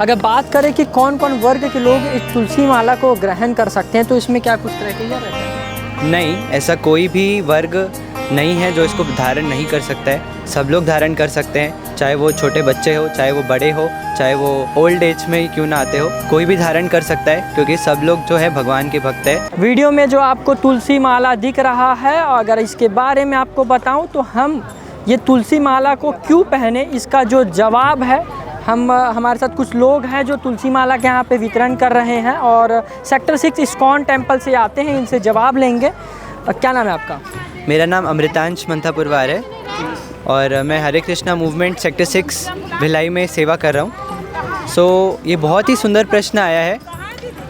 अगर बात करें कि कौन कौन वर्ग के लोग इस तुलसी माला को ग्रहण कर सकते हैं तो इसमें क्या कुछ क्राइटेरिया रहता है? नहीं, ऐसा कोई भी वर्ग नहीं है जो इसको धारण नहीं कर सकता है। सब लोग धारण कर सकते हैं, चाहे वो छोटे बच्चे हो, चाहे वो बड़े हो, चाहे वो ओल्ड एज में ही क्यों ना आते हो, कोई भी धारण कर सकता है क्योंकि सब लोग जो है भगवान के भक्त है। वीडियो में जो आपको तुलसी माला दिख रहा है, अगर इसके बारे में आपको बताऊं तो हम ये तुलसी माला को क्यों पहने, इसका जो जवाब है हमारे साथ कुछ लोग हैं जो तुलसी माला के यहाँ पे वितरण कर रहे हैं और सेक्टर 6 इस्कॉन टेम्पल से आते हैं, इनसे जवाब लेंगे। क्या नाम है आपका? मेरा नाम अमृतांश मंथापुरवार है और मैं हरे कृष्णा मूवमेंट सेक्टर 6 भिलाई में सेवा कर रहा हूँ। ये बहुत ही सुंदर प्रश्न आया है।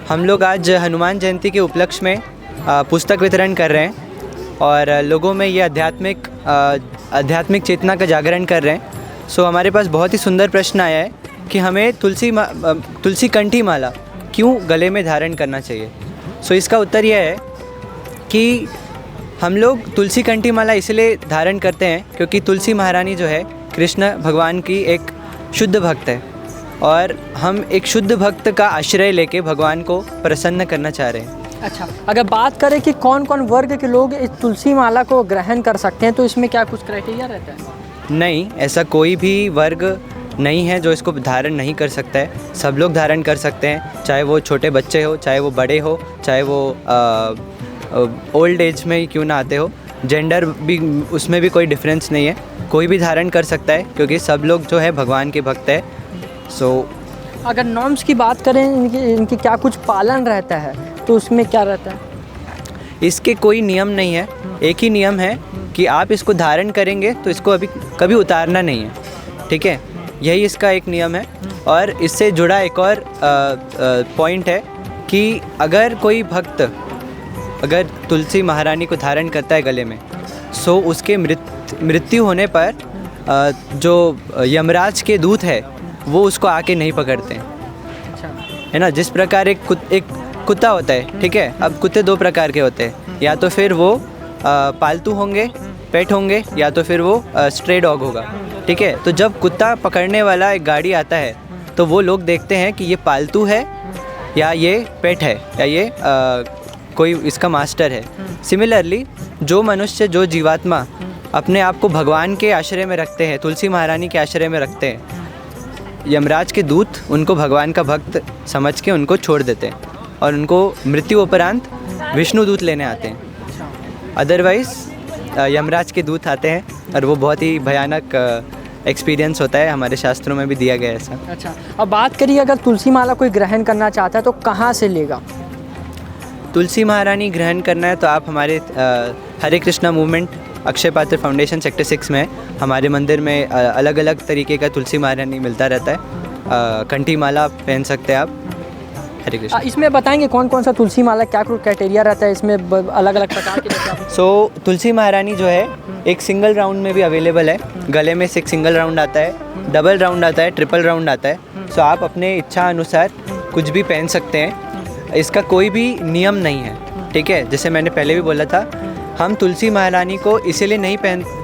हम लोग आज हनुमान जयंती के उपलक्ष्य में पुस्तक वितरण कर रहे हैं और लोगों में ये आध्यात्मिक चेतना का जागरण कर रहे हैं। हमारे पास बहुत ही सुंदर प्रश्न आया है कि हमें तुलसी कंठी माला क्यों गले में धारण करना चाहिए। इसका उत्तर यह है कि हम लोग तुलसी कंठी माला इसलिए धारण करते हैं क्योंकि तुलसी महारानी जो है कृष्ण भगवान की एक शुद्ध भक्त है और हम एक शुद्ध भक्त का आश्रय लेके भगवान को प्रसन्न करना चाह रहे हैं। अच्छा, अगर बात करें कि कौन कौन वर्ग के लोग इस तुलसी माला को ग्रहण कर सकते हैं तो इसमें क्या कुछ क्राइटेरिया रहता है? नहीं, ऐसा कोई भी वर्ग नहीं है जो इसको धारण नहीं कर सकता है। सब लोग धारण कर सकते हैं, चाहे वो छोटे बच्चे हो, चाहे वो बड़े हो, चाहे वो ओल्ड एज में ही क्यों ना आते हो। जेंडर भी उसमें भी कोई डिफरेंस नहीं है, कोई भी धारण कर सकता है क्योंकि सब लोग जो है भगवान के भक्त है। अगर नॉर्म्स की बात करें, इनकी क्या कुछ पालन रहता है तो उसमें क्या रहता है? इसके कोई नियम नहीं है, एक ही नियम है कि आप इसको धारण करेंगे तो इसको कभी उतारना नहीं है, ठीक है? यही इसका एक नियम है। और इससे जुड़ा एक और पॉइंट है कि अगर कोई भक्त अगर तुलसी महारानी को धारण करता है गले में, उसके मृत्यु होने पर जो यमराज के दूत है वो उसको आके नहीं पकड़ते हैं, है ना। जिस प्रकार एक कुत्ता होता है, ठीक है? अब कुत्ते दो प्रकार के होते हैं, या तो फिर वो पालतू होंगे, पेट होंगे, या तो फिर वो स्ट्रे डॉग होगा, ठीक है? तो जब कुत्ता पकड़ने वाला एक गाड़ी आता है तो वो लोग देखते हैं कि ये पालतू है या ये पेट है या ये कोई इसका मास्टर है। सिमिलरली जो मनुष्य, जो जीवात्मा अपने आप को भगवान के आश्रय में रखते हैं, तुलसी महारानी के आश्रय में रखते हैं, यमराज के दूत उनको भगवान का भक्त समझ के उनको छोड़ देते हैं और उनको मृत्यु उपरांत विष्णु दूत लेने आते हैं। अदरवाइज़ यमराज के दूत आते हैं और वो बहुत ही भयानक एक्सपीरियंस होता है, हमारे शास्त्रों में भी दिया गया है ऐसा। अच्छा, अब बात करिए अगर तुलसी माला कोई ग्रहण करना चाहता है तो कहाँ से लेगा? तुलसी महारानी ग्रहण करना है तो आप हमारे हरे कृष्णा मूवमेंट अक्षय पात्र फाउंडेशन सेक्टर 6 में हमारे मंदिर में अलग अलग तरीके का तुलसी महारानी मिलता रहता है। कंठी माला पहन सकते हैं आप। हरे कृष्ण। इसमें बताएंगे कौन कौन सा तुलसी माला, क्या क्राइटेरिया रहता है इसमें, अलग अलग प्रकार के? तुलसी महारानी जो है एक सिंगल राउंड में भी अवेलेबल है। गले में से एक सिंगल राउंड आता है, डबल राउंड आता है, ट्रिपल राउंड आता है। आप अपने इच्छा अनुसार कुछ भी पहन सकते हैं, इसका कोई भी नियम नहीं है, ठीक है? जैसे मैंने पहले भी बोला था, हम तुलसी महारानी को इसीलिए नहीं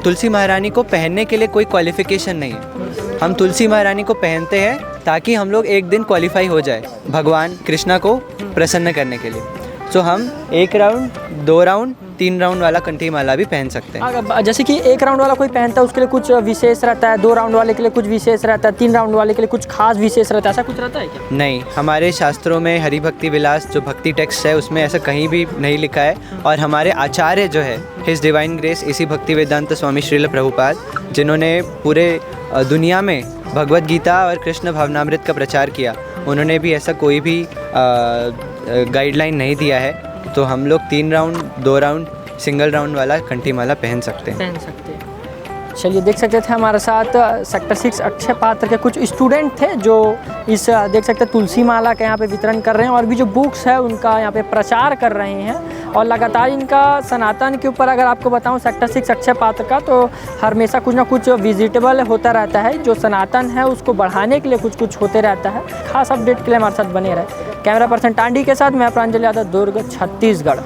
तुलसी महारानी को पहनने के लिए कोई क्वालिफ़िकेशन नहीं है। हम तुलसी महारानी को पहनते हैं ताकि हम लोग एक दिन क्वालिफाई हो जाए भगवान कृष्णा को प्रसन्न करने के लिए। हम 1 राउंड, 2 राउंड, 3 राउंड वाला कंठी माला भी पहन सकते हैं। जैसे कि 1 राउंड वाला कोई पहनता है उसके लिए कुछ विशेष रहता है, 2 राउंड वाले के लिए कुछ विशेष रहता है, 3 राउंड वाले के लिए कुछ खास विशेष रहता है, ऐसा कुछ रहता है क्या? नहीं, हमारे शास्त्रों में हरि भक्ति विलास जो भक्ति टेक्स्ट है उसमें ऐसा कहीं भी नहीं लिखा है। और हमारे आचार्य जो है हिज डिवाइन ग्रेस इसी भक्ति वेदांत स्वामी श्रील प्रभुपाद, जिन्होंने पूरे दुनिया में भगवद गीता और कृष्ण भावनामृत का प्रचार किया, उन्होंने भी ऐसा कोई भी गाइडलाइन नहीं दिया है। तो हम लोग 3 राउंड, 2 राउंड, सिंगल राउंड वाला कंठी माला पहन सकते हैं। चलिए, देख सकते थे हमारे साथ सेक्टर 6 अक्षय पात्र के कुछ स्टूडेंट थे जो इस देख सकते तुलसी माला के यहाँ पे वितरण कर रहे हैं और भी जो बुक्स है उनका यहाँ पे प्रचार कर रहे हैं। और लगातार इनका सनातन के ऊपर अगर आपको बताऊँ सेक्टर 6 अक्षय पात्र का, तो हमेशा कुछ ना कुछ विजिटेबल होता रहता है। जो सनातन है उसको बढ़ाने के लिए कुछ कुछ होते रहता है। खास अपडेट के लिए हमारे साथ बने रहे। कैमरा पर्सन टांडी के साथ मैं प्रांजल यादव, दुर्ग, छत्तीसगढ़।